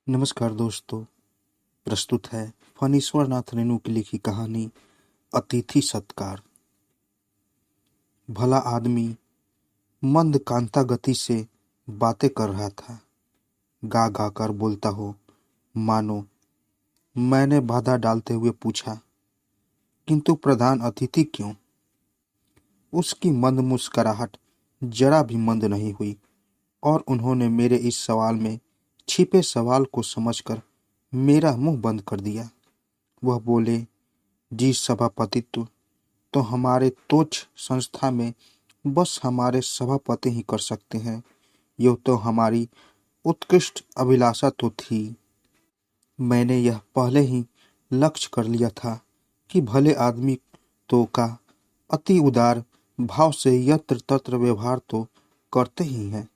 नमस्कार दोस्तों। प्रस्तुत है फणीश्वर नाथ रेणु की लिखी कहानी अतिथि सत्कार। भला आदमी मंद कांता गति से बातें कर रहा था, गा गा कर बोलता हो मानो। मैंने बाधा डालते हुए पूछा, किंतु प्रधान अतिथि क्यों? उसकी मंद मुस्कुराहट जरा भी मंद नहीं हुई और उन्होंने मेरे इस सवाल में छिपे सवाल को समझकर मेरा मुंह बंद कर दिया। वह बोले, जी सभापतित्व तो हमारे तोच संस्था में बस हमारे सभापति ही कर सकते हैं। यह तो हमारी उत्कृष्ट अभिलाषा तो थी। मैंने यह पहले ही लक्ष्य कर लिया था कि भले आदमी तो का अति उदार भाव से यत्र तत्र व्यवहार तो करते ही हैं।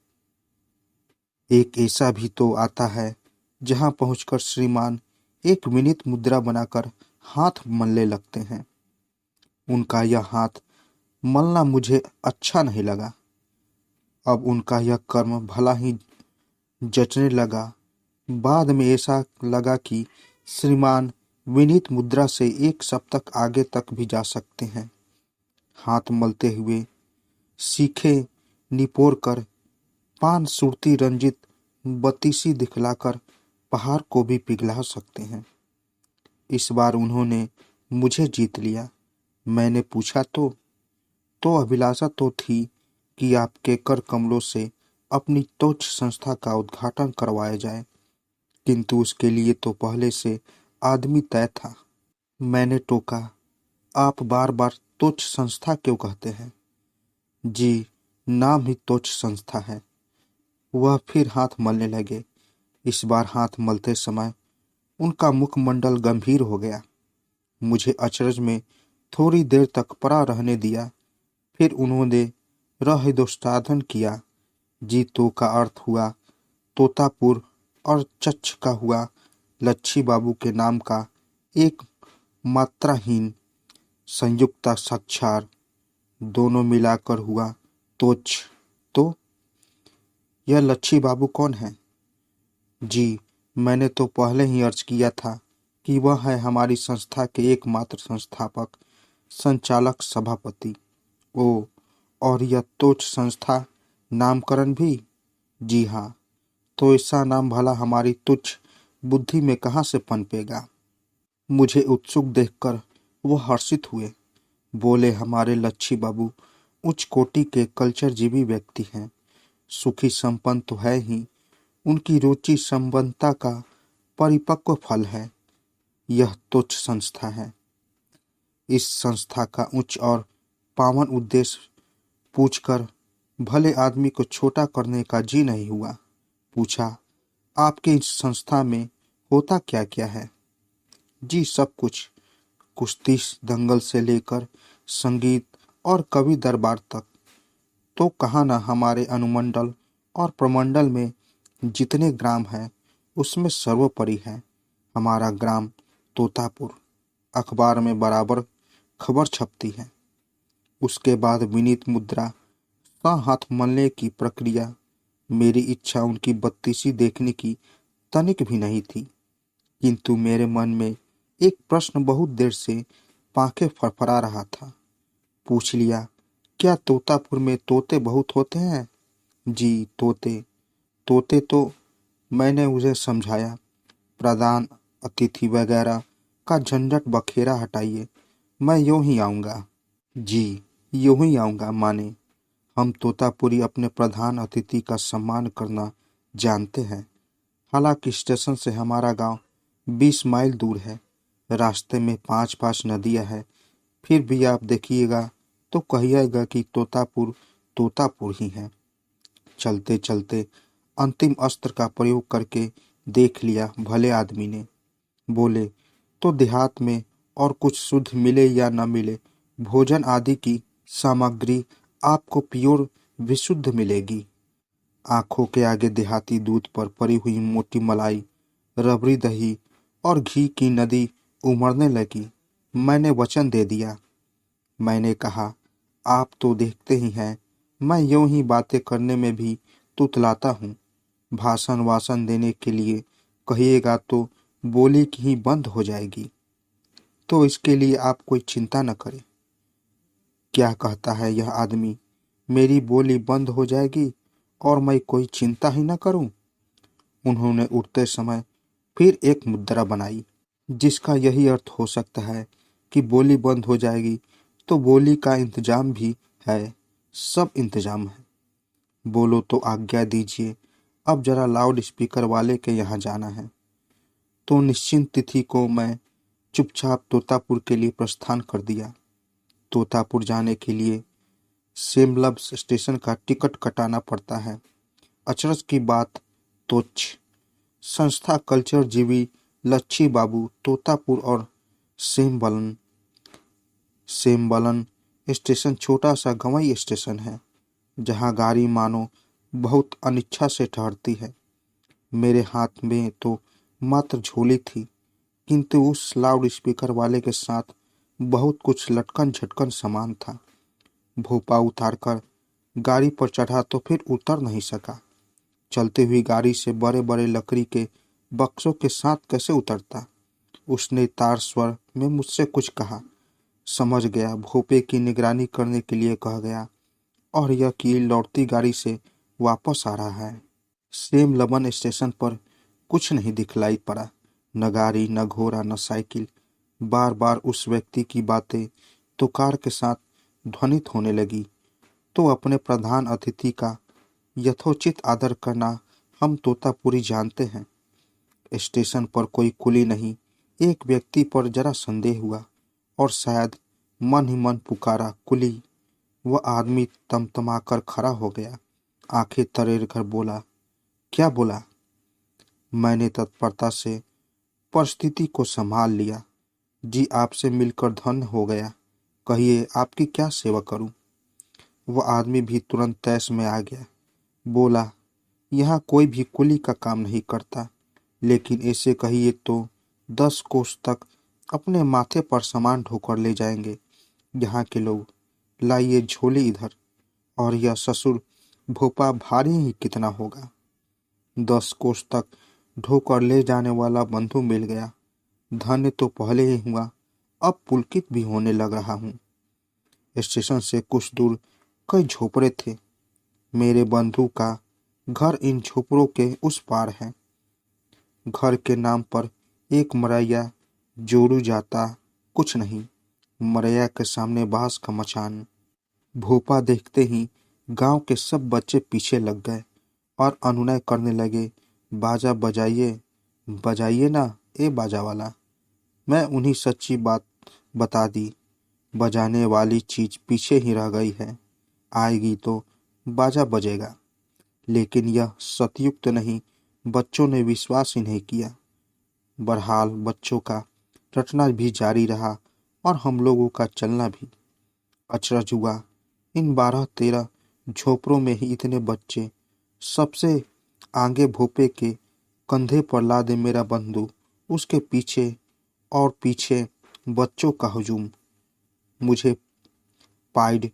एक ऐसा भी तो आता है जहां पहुंचकर श्रीमान एक विनीत मुद्रा बनाकर हाथ मलने लगते हैं। उनका यह हाथ मलना मुझे अच्छा नहीं लगा। अब उनका यह कर्म भला ही जचने लगा। बाद में ऐसा लगा कि श्रीमान विनीत मुद्रा से एक सप्तक आगे तक भी जा सकते हैं। हाथ मलते हुए सीखे निपोर कर पान सुरती रंजित बत्तीसी दिखलाकर पहाड़ को भी पिघला सकते हैं। इस बार उन्होंने मुझे जीत लिया। मैंने पूछा, तो अभिलाषा तो थी कि आपके कर कमलों से अपनी तोच संस्था का उद्घाटन करवाया जाए, किंतु उसके लिए तो पहले से आदमी तय था। मैंने टोका, आप बार बार तोच संस्था क्यों कहते हैं? जी, नाम ही तोच संस्था है। वह फिर हाथ मलने लगे। इस बार हाथ मलते समय उनका मुखमंडल गंभीर हो गया। मुझे अचरज में थोड़ी देर तक पड़ा रहने दिया। फिर उन्होंने रहदोस्ताधन किया। जी तो का अर्थ हुआ तोतापुर और चच्छ का हुआ लच्छी बाबू के नाम का एक मात्राहीन संयुक्ता साक्षार, दोनों मिलाकर हुआ तोच। तो यह लच्छी बाबू कौन है? जी, मैंने तो पहले ही अर्ज किया था कि वह है हमारी संस्था के एकमात्र संस्थापक, संचालक, सभापति। ओ, और यह तोच संस्था नामकरण भी? जी हाँ। तो ऐसा नाम भला हमारी तुच्छ बुद्धि में कहाँ से पनपेगा? मुझे उत्सुक देखकर वह हर्षित हुए। बोले, हमारे लच्छी बाबू उच्च कोटि के कल्चरजीवी व्यक्ति हैं। सुखी संपन्न तो है ही, उनकी रुचि संबंधता का परिपक्व फल है। यह तुच्छ संस्था है। इस संस्था का उच्च और पावन उद्देश्य पूछकर भले आदमी को छोटा करने का जी नहीं हुआ। पूछा, आपके इस संस्था में होता क्या क्या है? जी, सब कुछ। कुश्ती दंगल से लेकर संगीत और कवि दरबार तक। तो कहा ना, हमारे अनुमंडल और प्रमंडल में जितने ग्राम हैं उसमें सर्वोपरि है हमारा ग्राम तोतापुर। अखबार में बराबर खबर छपती है। उसके बाद विनीत मुद्रा का हाथ मलने की प्रक्रिया। मेरी इच्छा उनकी बत्तीसी देखने की तनिक भी नहीं थी, किंतु मेरे मन में एक प्रश्न बहुत देर से पांखें फड़फड़ा रहा था। पूछ लिया, क्या तोतापुर में तोते बहुत होते हैं? जी, तोते तोते तो। मैंने उसे समझाया, प्रधान अतिथि वगैरह का झंझट बखेरा हटाइए, मैं यूं ही आऊँगा। जी, यूं ही आऊँगा माने। हम तोतापुरी अपने प्रधान अतिथि का सम्मान करना जानते हैं। हालांकि स्टेशन से हमारा गांव 20 माइल दूर है। रास्ते में 5-5 नदियां हैं। फिर भी आप देखिएगा तो कहिएगा कि तोतापुर तोतापुर ही है। चलते चलते अंतिम अस्त्र का प्रयोग करके देख लिया भले आदमी ने। बोले, तो देहात में और कुछ शुद्ध मिले या न मिले, भोजन आदि की सामग्री आपको प्योर विशुद्ध मिलेगी। आंखों के आगे देहाती दूध पर पड़ी हुई मोटी मलाई, रबड़ी दही और घी की नदी उमड़ने लगी। मैंने वचन दे दिया। मैंने कहा, आप तो देखते ही हैं, मैं यूं ही बातें करने में भी तुतलाता हूँ। भाषण वासन देने के लिए कहिएगा तो बोली की ही बंद हो जाएगी, तो इसके लिए आप कोई चिंता न करें। क्या कहता है यह आदमी, मेरी बोली बंद हो जाएगी और मैं कोई चिंता ही न करूं? उन्होंने उठते समय फिर एक मुद्रा बनाई, जिसका यही अर्थ हो सकता है कि बोली बंद हो जाएगी तो बोली का इंतजाम भी है, सब इंतजाम है। बोलो तो आज्ञा दीजिए, अब जरा लाउड स्पीकर वाले के यहाँ जाना है। तो निश्चिंत तिथि को मैं चुपचाप तोतापुर के लिए प्रस्थान कर दिया। तोतापुर जाने के लिए सेमलब स्टेशन का टिकट कटाना पड़ता है। अचरज की बात, तोच्छ संस्था कल्चर जीवी लच्छी बाबू तोतापुर और सेमबलन सेमबलन स्टेशन छोटा सा गंवई स्टेशन है, जहां गाड़ी मानो बहुत अनिच्छा से ठहरती है। मेरे हाथ में तो मात्र झोली थी, किंतु उस लाउड स्पीकर वाले के साथ बहुत कुछ लटकन झटकन सामान था। भोपा उतारकर गाड़ी पर चढ़ा तो फिर उतर नहीं सका। चलती हुई गाड़ी से बड़े बड़े लकड़ी के बक्सों के साथ कैसे उतरता? उसने तार स्वर में मुझसे कुछ कहा। समझ गया भोपे की निगरानी करने के लिए कह गया, और यह कि लौटती गाड़ी से वापस आ रहा है। सेम लबन स्टेशन पर कुछ नहीं दिखलाई पड़ा, न गाड़ी, न घोड़ा, न साइकिल। बार बार उस व्यक्ति की बातें तो कार के साथ ध्वनित होने लगी। तो अपने प्रधान अतिथि का यथोचित आदर करना हम तोतापुरी जानते हैं। स्टेशन पर कोई कुली नहीं। एक व्यक्ति पर जरा संदेह हुआ और शायद मन ही मन पुकारा, कुली। वह आदमी तमतमाकर खड़ा हो गया, आंखें तरेर कर बोला, क्या बोला? मैंने तत्परता से परिस्थिति को संभाल लिया। जी, आपसे मिलकर धन्य हो गया। कहिए, आपकी क्या सेवा करूं? वह आदमी भी तुरंत तैश में आ गया। बोला, यहाँ कोई भी कुली का काम नहीं करता, लेकिन ऐसे कहिए तो 10 कोस तक अपने माथे पर सामान ढोकर ले जाएंगे यहाँ के लोग। लाइए झोली इधर। और यह ससुर भोपा भारी ही कितना होगा। 10 कोस तक ढोकर ले जाने वाला बंधु मिल गया। धन्य तो पहले ही हुआ, अब पुलकित भी होने लग रहा हूँ। स्टेशन से कुछ दूर कई झोपड़े थे। मेरे बंधु का घर इन झोपड़ों के उस पार है। घर के नाम पर एक मरैया जोड़ू जाता, कुछ नहीं। मरैया के सामने बांस का मचान। भोपा देखते ही गांव के सब बच्चे पीछे लग गए और अनुनय करने लगे, बाजा बजाइए, बजाइए ना ए बाजा वाला। मैं उन्हीं सच्ची बात बता दी, बजाने वाली चीज पीछे ही रह गई है, आएगी तो बाजा बजेगा। लेकिन यह सतयुक्त नहीं। बच्चों ने विश्वास ही नहीं किया। बहरहाल बच्चों का रटना भी जारी रहा और हम लोगों का चलना भी। अचरज हुआ, इन 12-13 झोपड़ों में ही इतने बच्चे। सबसे आगे भोपे के कंधे पर लादे मेरा बंधु, उसके पीछे और पीछे बच्चों का हुजूम। मुझे पाइड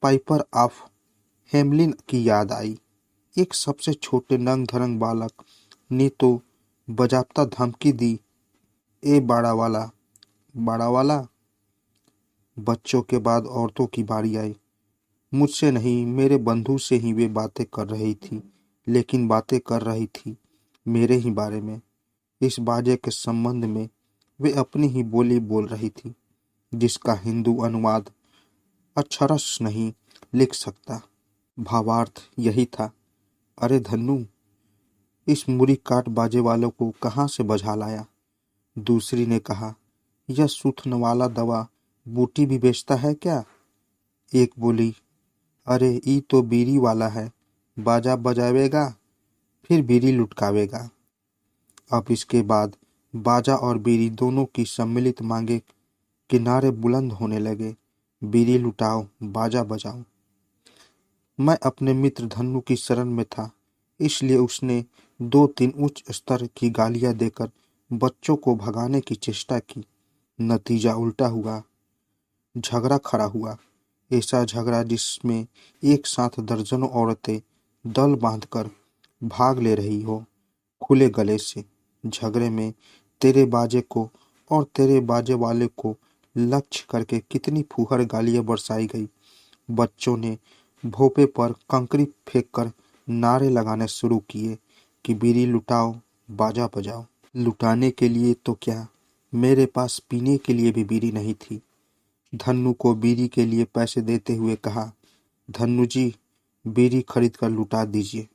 पाइपर ऑफ हेमलिन की याद आई। एक सबसे छोटे नंग धरंग बालक ने तो बजाबता धमकी दी, ए बाड़ा वाला, बाड़ा वाला। बच्चों के बाद औरतों की बारी आई। मुझसे नहीं, मेरे बंधु से ही वे बातें कर रही थी, लेकिन बातें कर रही थी मेरे ही बारे में। इस बाजे के संबंध में वे अपनी ही बोली बोल रही थी, जिसका हिंदू अनुवाद अक्षरश नहीं लिख सकता। भावार्थ यही था, अरे धन्नू, इस मुरी काट बाजे वालों को कहाँ से बजा लाया? दूसरी ने कहा, यह सूथन वाला दवा बूटी भी बेचता है क्या? एक बोली, अरे ई तो बीड़ी वाला है, बाजा बजावेगा फिर बीड़ी लुटकावेगा। अब इसके बाद बाजा और बीड़ी दोनों की सम्मिलित मांगे किनारे बुलंद होने लगे, बीड़ी लुटाओ, बाजा बजाओ। मैं अपने मित्र धन्नू की शरण में था, इसलिए उसने 2-3 उच्च स्तर की गालियां देकर बच्चों को भगाने की चेष्टा की। नतीजा उल्टा हुआ, झगड़ा खड़ा हुआ। ऐसा झगड़ा जिसमें एक साथ दर्जनों औरतें दल बांधकर भाग ले रही हो, खुले गले से। झगड़े में तेरे बाजे को और तेरे बाजे वाले को लक्ष्य करके कितनी फूहड़ गालियां बरसाई गई। बच्चों ने भोपे पर कंकरी फेंककर नारे लगाने शुरू किए कि बीड़ी लुटाओ, बाजा बजाओ। लुटाने के लिए तो क्या, मेरे पास पीने के लिए भी बीड़ी नहीं थी। धन्नू को बीड़ी के लिए पैसे देते हुए कहा, धन्नू जी, बीड़ी खरीद कर लुटा दीजिए।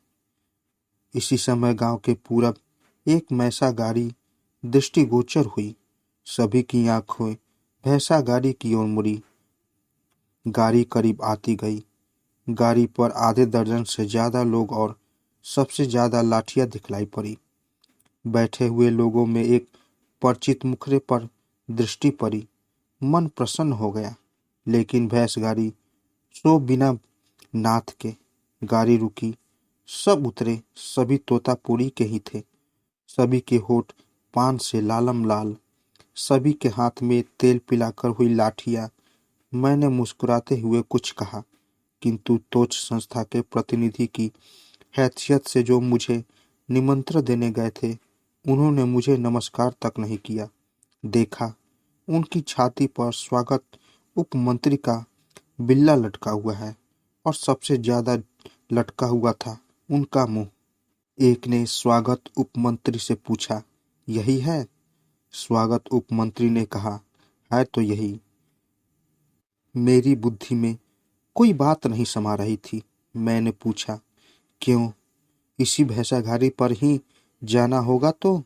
इसी समय गांव के पूरब एक मैसा गाड़ी दृष्टिगोचर हुई। सभी की आंखें भैंसा गाड़ी की ओर मुड़ी। गाड़ी करीब आती गई। गाड़ी पर आधे दर्जन से ज्यादा लोग और सबसे ज्यादा लाठियां दिखलाई पड़ी। बैठे हुए लोगों में एक परिचित मुखड़े पर दृष्टि पड़ी। मन प्रसन्न हो गया। लेकिन भैंस गाड़ी सो बिना नाथ के। गाड़ी रुकी। सब उतरे। सभी तोतापुरी के ही थे। सभी के होठ पान से लालम लाल। सभी के हाथ में तेल पिलाकर हुई लाठियां। मैंने मुस्कुराते हुए कुछ कहा, किंतु तोच संस्था के प्रतिनिधि की हैसियत से जो मुझे निमंत्रण देने गए थे, उन्होंने मुझे नमस्कार तक नहीं किया। देखा, उनकी छाती पर स्वागत उपमंत्री का बिल्ला लटका हुआ है और सबसे ज्यादा लटका हुआ था उनका मुंह। एक ने स्वागत उपमंत्री से पूछा, यही है? स्वागत उपमंत्री ने कहा, है तो यही। मेरी बुद्धि में कोई बात नहीं समा रही थी। मैंने पूछा, क्यों, इसी भैंसाघारी पर ही जाना होगा तो?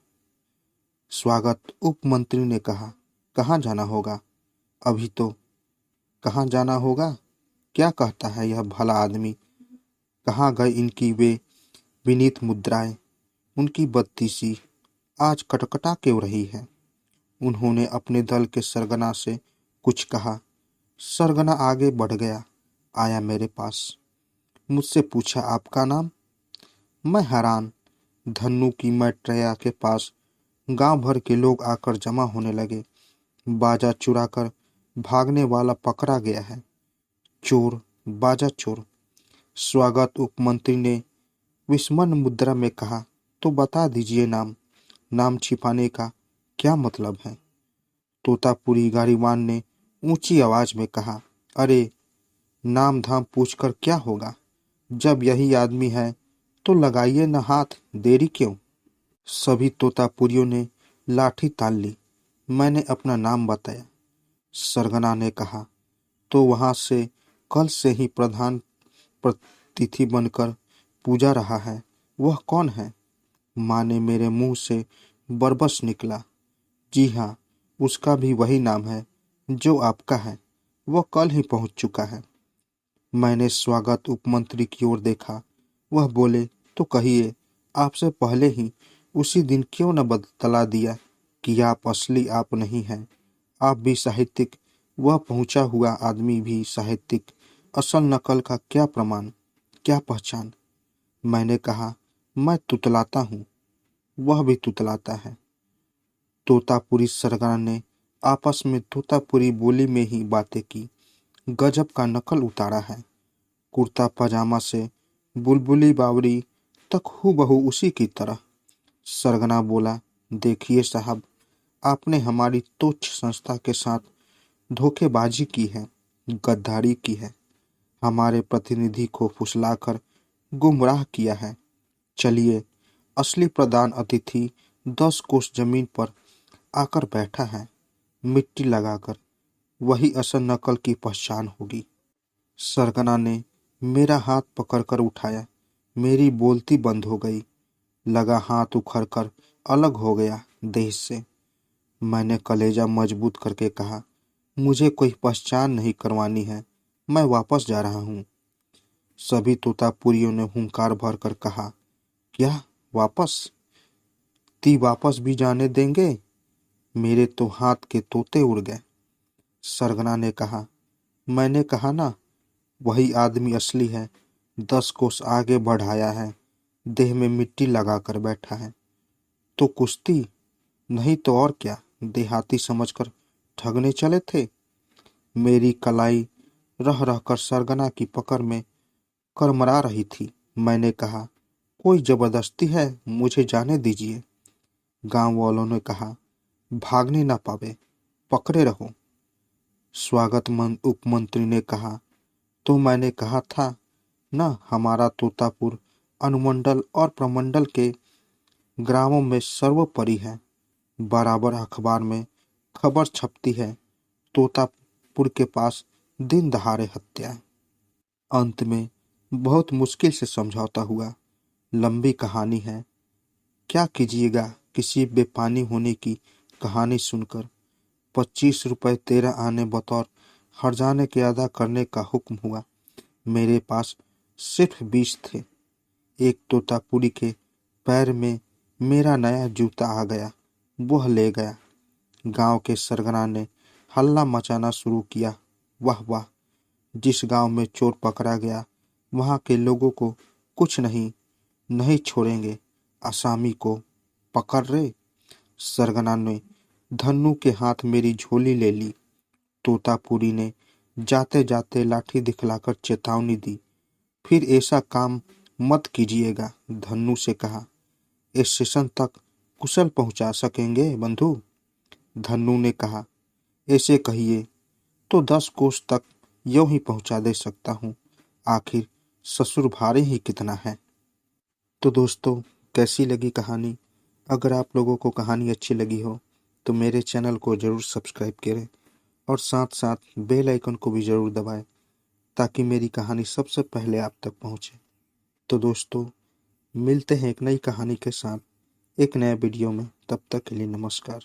स्वागत उपमंत्री ने कहा, कहाँ जाना होगा? अभी तो। कहाँ जाना होगा? क्या कहता है यह भला आदमी? कहाँ गए इनकी वे विनीत मुद्राएं? उनकी बत्तीसी आज कटकटा क्यों रही है? उन्होंने अपने दल के सरगना से कुछ कहा। सरगना आगे बढ़ गया। आया मेरे पास। मुझसे पूछा, आपका नाम? मैं हैरान। धन्नू की मैट्रेया के पास गांव भर के लोग आकर जमा होने लगे। बाजा चुराकर भागने वाला पकड़ा गया है। चोर, बाजा चोर। स्वागत उपमंत्री ने विस्मरण मुद्रा में कहा, तो बता दीजिए नाम। नाम छिपाने का क्या मतलब है? तोतापुरी गाड़ीवान ने ऊंची आवाज में कहा, अरे, नाम धाम पूछकर क्या होगा? जब यही आदमी है तो लगाइए न हाथ, देरी क्यों? सभी तोतापुरियों ने लाठी तान ली। मैंने अपना नाम बताया। सरगना ने कहा, तो वहां से कल से ही प्रधान तिथि बनकर पूजा रहा है, वह कौन है? माँ ने मेरे मुंह से बरबस निकला। जी हाँ, उसका भी वही नाम है जो आपका है। वह कल ही पहुंच चुका है। मैंने स्वागत उपमंत्री की ओर देखा। वह बोले, तो कहिए, आपसे पहले ही उसी दिन क्यों न बतला दिया कि आप असली आप नहीं हैं। आप भी साहित्यिक, वह पहुंचा हुआ आदमी भी साहित्यिक। असल नकल का क्या प्रमाण, क्या पहचान? मैंने कहा, मैं तुतलाता हूँ, वह भी तुतलाता है। तोतापुरी सरगना ने आपस में तोतापुरी बोली में ही बातें की। गजब का नकल उतारा है। कुर्ता पजामा से बुलबुली बावरी तक हूबहू उसी की तरह। सरगना बोला, देखिए साहब, आपने हमारी तुच्छ संस्था के साथ धोखेबाजी की है, गद्दारी की है, हमारे प्रतिनिधि को फुसलाकर गुमराह किया है। चलिए, असली प्रधान अतिथि 10 कोस जमीन पर आकर बैठा है, मिट्टी लगाकर। वही असल नकल की पहचान होगी। सरगना ने मेरा हाथ पकड़कर उठाया। मेरी बोलती बंद हो गई। लगा हाथ उखड़कर अलग हो गया देह से। मैंने कलेजा मजबूत करके कहा, मुझे कोई पहचान नहीं करवानी है, मैं वापस जा रहा हूँ। सभी तोतापुरियों ने हुंकार भरकर कहा, क्या वापस? ती वापस भी जाने देंगे? मेरे तो हाथ के तोते उड़ गए। सरगना ने कहा, मैंने कहा ना, वही आदमी असली है। 10 कोस आगे बढ़ाया है, देह में मिट्टी लगाकर बैठा है। तो कुश्ती? नहीं तो और क्या, देहाती समझकर ठगने चले थे। मेरी कलाई रह रहकर सरगना की पकड़ में करमरा रही थी। मैंने कहा, कोई जबरदस्ती है, मुझे जाने दीजिए। गांव वालों ने कहा, भागने ना पावे, पकड़े रहो। स्वागत उपमंत्री ने कहा, तो मैंने कहा था ना, हमारा तोतापुर अनुमंडल और प्रमंडल के ग्रामों में सर्वोपरि है। बराबर अखबार में खबर छपती है, तोतापुर के पास दिन दहाड़े हत्या। अंत में बहुत मुश्किल से समझौता हुआ। लंबी कहानी है, क्या कीजिएगा। किसी बेपानी होने की कहानी सुनकर 25 रुपए 13 आने बतौर हर्जाने के अदा करने का हुक्म हुआ। मेरे पास सिर्फ 20 थे। एक तोतापुरी के पैर में मेरा नया जूता आ गया, वह ले गया। गांव के सरगना ने हल्ला मचाना शुरू किया। वाह वाह, जिस गांव में चोर पकड़ा गया वहां के लोगों को कुछ नहीं नहीं छोड़ेंगे, आसामी को पकड़ रहे। सरगना ने धन्नू के हाथ मेरी झोली ले ली। तोतापुरी ने जाते जाते लाठी दिखलाकर चेतावनी दी, फिर ऐसा काम मत कीजिएगा। धन्नू से कहा, स्टेशन तक कुशल पहुंचा सकेंगे बंधु? धन्नू ने कहा, ऐसे कहिए तो 10 कोस तक यूं ही पहुंचा दे सकता हूं, आखिर ससुर भारी ही कितना है। तो दोस्तों, कैसी लगी कहानी? अगर आप लोगों को कहानी अच्छी लगी हो तो मेरे चैनल को ज़रूर सब्सक्राइब करें और साथ साथ बेल आइकन को भी ज़रूर दबाएं, ताकि मेरी कहानी सबसे पहले आप तक पहुंचे। तो दोस्तों, मिलते हैं एक नई कहानी के साथ एक नए वीडियो में। तब तक के लिए नमस्कार।